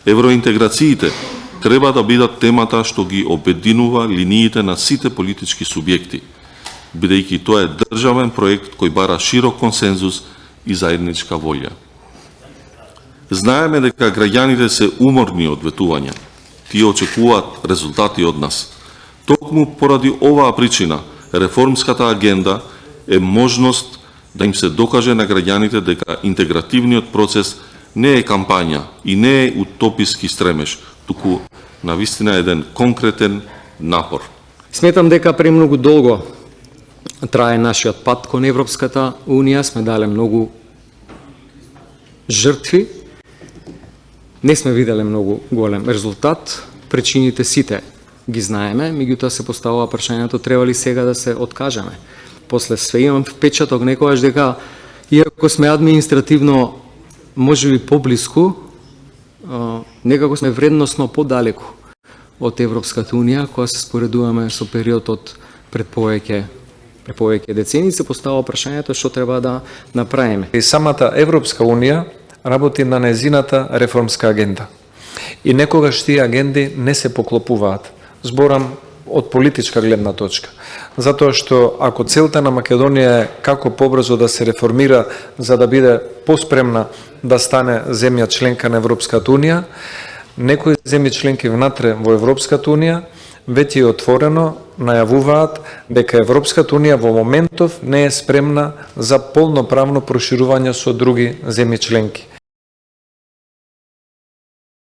Евроинтеграциите треба да бидат темата што ги обединува линиите на сите политички субјекти, бидејќи тоа е државен проект кој бара широк консензус и заедничка волја. Знаеме дека граѓаните се уморни од ветувања. Тие очекуваат резултати од нас. Токму поради оваа причина, реформската агенда е можност да им се докаже на граѓаните дека интегративниот процес не е кампања и не е утописки стремеж, туку навистина еден конкретен напор. Сметам дека премногу долго трае нашиот пат кон Европската Унија, сме дале многу жртви, не сме виделе многу голем резултат, причините сите ги знаеме, меѓутоа се поставува прашањето треба ли сега да се откажеме. После све имам впечаток некогаш дека иако сме административно можеби поблиску, некако сме вредносно подалеку од Европската Унија, кога се споредуваме со периодот пред повеќе децении, се поставува прашањето што треба да направиме. И самата Европска Унија работи на незината реформска агенда. И некогаш тие агенди не се поклопуваат. Зборам од политичка гледна точка. Затоа што ако целта на Македонија е како побрзо да се реформира за да биде поспремна да стане земја членка на Европската Унија, некои земји членки внатре во Европската Унија веќе отворено најавуваат дека Европската Унија во моментов не е спремна за полноправно проширување со други земји членки.